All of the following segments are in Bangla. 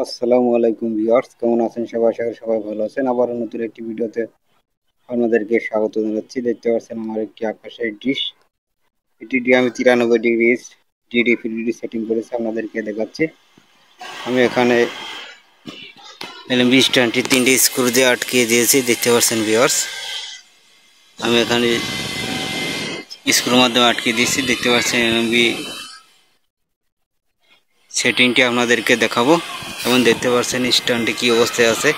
আসসালামু আলাইকুম ভিউয়ার্স, কেমন আছেন সবাই? আশা করি সবাই ভালো আছেন। আবারও নতুন একটি ভিডিওতে আপনাদেরকে স্বাগত জানাচ্ছি। দেখতে পাচ্ছেন আমার একটি আকাশের ডিশ। এটি দিয়ে আমি 93 ডিগ্রি ডিডি ফিডিডি সেটিং করেছি, আপনাদেরকে দেখাচ্ছি। আমি এখানে এলএমবি স্ট্যান্ডটি 3টে স্ক্রু দিয়ে আটকে দিয়েছি, দেখতে পাচ্ছেন ভিউয়ার্স। আমি এখানে স্ক্রুর মাধ্যমে আটকে দিয়েছি, দেখতে পাচ্ছেন এলএমবি সেটিংটি আপনাদেরকে দেখাবো এবং দেখতে পাচ্ছেন স্ট্যান্ডটি কি অবস্থায় আছে।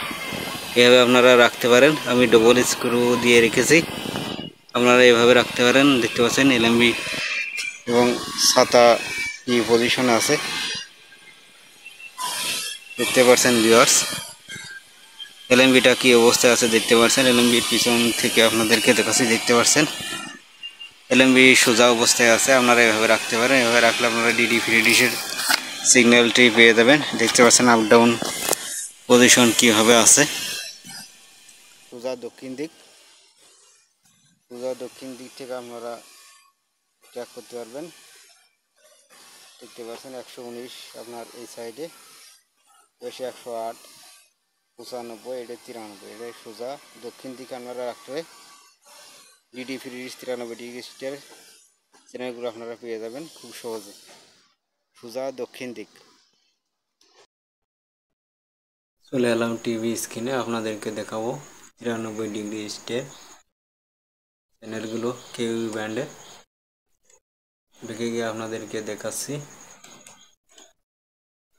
এভাবে আপনারা রাখতে পারেন। আমি ডবল স্ক্রু দিয়ে রেখেছি, আপনারা এভাবে রাখতে পারেন। দেখতে পাচ্ছেন এলএমবি এবং ছাতা কি পজিশনে আছে, দেখতে পাচ্ছেন ভিউয়ার্স। এলএমবিটা কি অবস্থায় আছে দেখতে পাচ্ছেন। এলএমবির পিছন থেকে আপনাদেরকে দেখাচ্ছি, দেখতে পাচ্ছেন এলএমবি সোজা অবস্থায় আছে। আপনারা এভাবে রাখতে পারেন। এভাবে রাখলে আপনারা ডিডি ফ্রি ডিশের সিগন্যালটি পেয়ে যাবেন। দেখতে পাচ্ছেন আপ ডাউন পজিশন কীভাবে আছে। সোজা দক্ষিণ দিক থেকে আপনারা ট্র্যাক করতে পারবেন। দেখতে পাচ্ছেন 119 আপনার এই সাইডে, বেশি 108, 95, এটা 93, এটা সোজা দক্ষিণ দিকে আপনারা রাখতে হবে। ডিডি ফ্রি 93 ডিগ্রি সিটের চ্যানেলগুলো আপনারা পেয়ে যাবেন খুব সহজে, সোজা দক্ষিণ দিক। চলে এলাম টিভি স্ক্রিনে, আপনাদেরকে দেখাবো 93 ডিগ্রি স্টের চ্যানেলগুলো কেউ ব্যান্ডে ঢুকে গিয়ে আপনাদেরকে দেখাচ্ছি।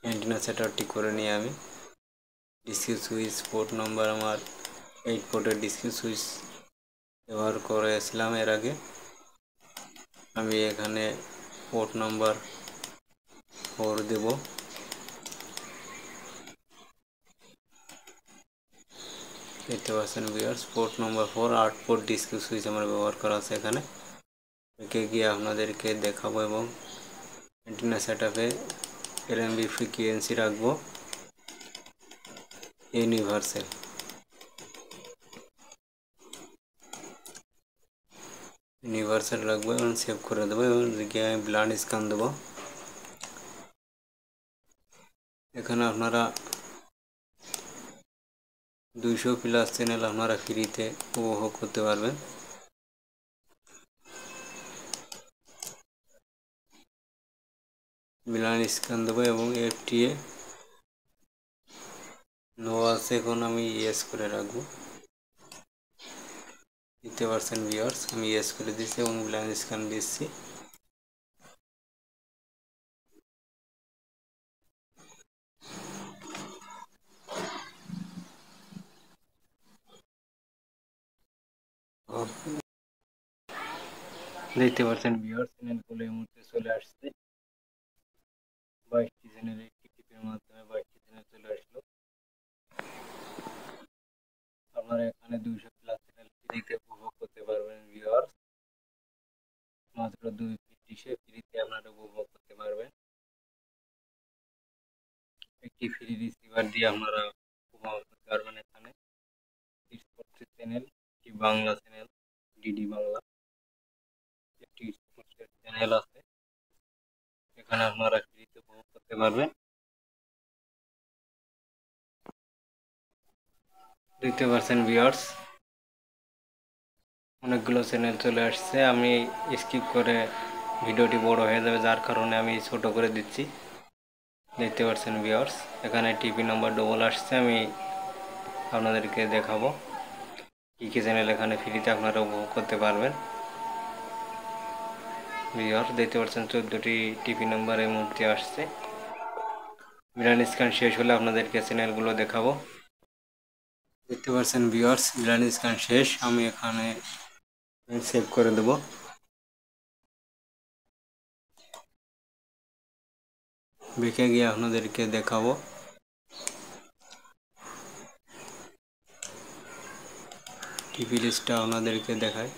অ্যান্টেনা সেটআপটি করে নিয়ে আমি ডিসকি সুইচ পোর্ট নম্বর আমার 8 পোর্টের ডিসকি সুইচ ব্যবহার করেছিলাম এর আগে। আমি এখানে পোর্ট নাম্বার 4 দেব। দেখতে পাচ্ছেন viewers, port number 4 8 port ডিসকি switch আমার ব্যবহার করা আছে এখানে। একে গিয়ে আপনাদেরকে দেখাবো এবং অ্যান্টেনা সেটআপে এলএমবি ফ্রিকোয়েন্সি রাখবো ইউনিভার্সাল রাখবো এবং সেভ করে দেবো এবং গিয়ে আমি ব্লান্ড স্ক্যান দেবো। এখানে আপনারা 200+ চ্যানেল আপনারা ফ্রিতে উপভোগ করতে পারবেন। ব্লান্ড স্ক্যান দেবো এবং এফটিএ নো আছে, এখন আমি ইয়েস করে রাখবো। দেখতে পাচ্ছেন ভিউয়ার্স, আমি ইয়েস করে দিচ্ছি এবং ব্লাইন্ড স্ক্যান দিচ্ছি। দেখতে পাচ্ছেন ভিউয়ার্স, চ্যানেলগুলো এই মুহূর্তে চলে আসছে। 22টি চ্যানেল একটি টিপির মাধ্যমে 22টি চ্যানেল চলে আসলো। আপনারা এখানে 200+ চ্যানেল ফ্রিতে উপভোগ করতে পারবেন ভিউয়ার্স। মাত্র 2 ফিট ডিশে ফ্রিতে আপনারা উপভোগ করতে পারবেন। একটি ফ্রি রিসিভার দিয়ে আপনারা উপভোগ করতে পারবেন। এখানে স্পোর্টস চ্যানেল, একটি বাংলা চ্যানেল ডিডি বাংলা, একটি স্পোর্টসের চ্যানেল আছে, এখানে আপনারা ফ্রিতে উপভোগ করতে পারবেন। দেখতে পাচ্ছেন ভিউয়ার্স, অনেকগুলো চ্যানেল চলে আসছে। আমি স্কিপ করে ভিডিওটি বড় হয়ে যাবে, যার কারণে আমি ছোট করে দিচ্ছি। দেখতে পাচ্ছেন ভিউয়ার্স, এখানে টিভি নাম্বার ডবল আসছে। আমি আপনাদেরকে দেখাবো কী কী চ্যানেল এখানে ফ্রিতে আপনারা উপভোগ করতে পারবেন। ভিউয়ার্স দেখতে পাচ্ছেন 14টি টিভি নাম্বার এই মুহূর্তে আসছে। ব্লাইন্ড স্ক্যান শেষ হলে আপনাদেরকে চ্যানেলগুলো দেখাবো। দেখতে পাচ্ছেন ভিউয়ার্স, ব্লাইন্ড স্ক্যান শেষ। আমি এখানে সেভ করে দেব। বেঁকে গিয়ে আপনাদেরকে দেখাবো। টিভি লিস্টটা আপনাদেরকে দেখায়।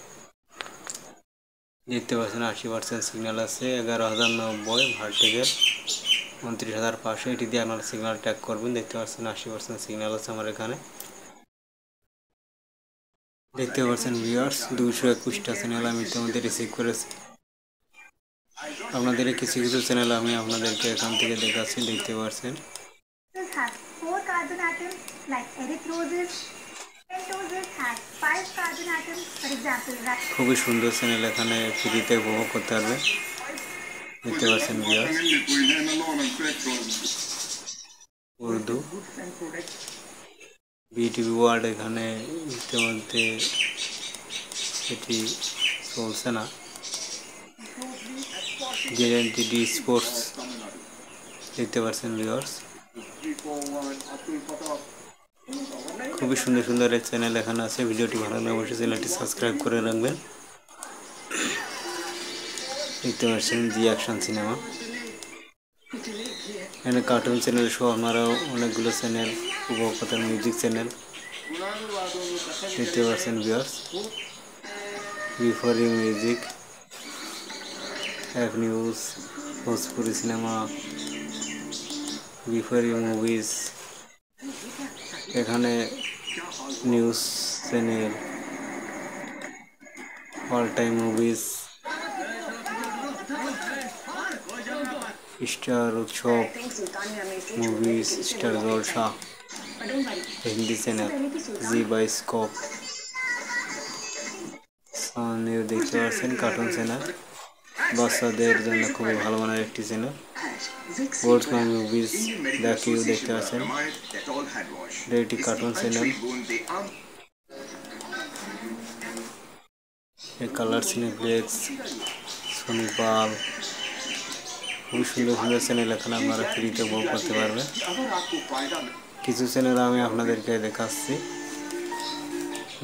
দেখতে পাচ্ছেন 80% সিগন্যাল আছে, 11,090 ভার্টিক্যাল, 29,500। এটি দিয়ে আপনারা সিগন্যাল ট্র্যাক করবেন। দেখতে পাচ্ছেন 80% সিগন্যাল আছে আমার এখানে। দেখতে পাচ্ছেন ভিউয়ার্স, 221টা চ্যানেল আমি ইতিমধ্যে রিসিভ করেছি। আপনাদের কিছু কিছু চ্যানেল আমি আপনাদেরকে এখান থেকে দেখাচ্ছি। দেখতে পাচ্ছেন has 4 carbon atoms like erythrosis. Pentoses has 5 carbon atoms. For example, খুবই সুন্দর চ্যানেল, এখানে ফ্রিতে উপভোগ করতে পারবে। দেখতে পাচ্ছেন ভিউয়ার্স, উর্দু বিটিভি ওয়ার্ল্ড এখানে ইতিমধ্যে এটি চলছে না। গ্যারান্টি ডি স্পোর্টস দেখতে পাচ্ছেন ভিউয়ার্স, খুবই সুন্দর সুন্দর এই চ্যানেল এখানে আছে। ভিডিওটি ভালো লাগলে অবশ্যই চ্যানেলটি সাবস্ক্রাইব করে রাখবেন। দেখতে পাচ্ছেন জি অ্যাকশন সিনেমা, এখানে কার্টুন চ্যানেল সহ আপনারাও অনেকগুলো চ্যানেল উপভোগ করতেন। মিউজিক চ্যানেল দেখতে পাচ্ছেন ভিউয়ার্স, বিফোর ইউ মিউজিক, এক news, Bhojpuri cinema, before you movies, এখানে news channel, all time movies, star Utsav movies, star Jalsha, Hindi channel, Zee bioscope, news দেখতে পাচ্ছেন। কার্টুন চ্যানেল বাচ্চাদের জন্য খুবই ভালো মানের একটি channel. World my movies the Q দেখতে পাচ্ছেন, একটি cartoon channel. Colour cineplex, Sony Pal, খুবই সুন্দর সুন্দর চ্যানেল এখানে আপনারা ফ্রিতে উপভোগ করতে পারবেন। কিছু চ্যানেল আমি আপনাদেরকে দেখাচ্ছি,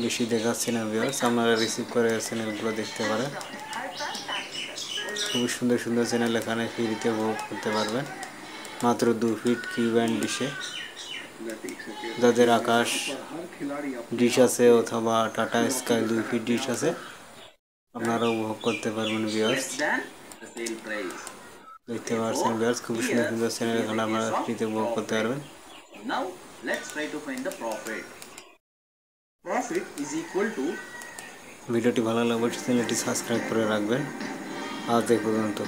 বেশি দেখাচ্ছি না ভিউয়ার্স, আপনারা রিসিভ করে চ্যানেলগুলো দেখতে পারেন। খুবই সুন্দর সুন্দর চ্যানেল এখানে ফ্রিতে উপভোগ করতে পারবেন মাত্র 2 ফিট কিউ ব্যান্ড ডিশে। যাদের আকাশ ডিশ আছে অথবা টাটা স্কাই 2 ফিট ডিশ আছে, আপনারা উপভোগ করতে পারবেন ভিউয়ার্স। দেখতে পাচ্ছেন ভিউয়ার্স, খুবই সুন্দর সুন্দর চ্যানেল এখানে আপনারা ফ্রিতে উপভোগ করতে পারবেন। Now let's try to find the profit. Profit is equal to, ভিডিওটি ভালো লাগলে অবশ্যই চ্যানেলটি সাবস্ক্রাইব করে রাখবেন। আজ এই পর্যন্ত।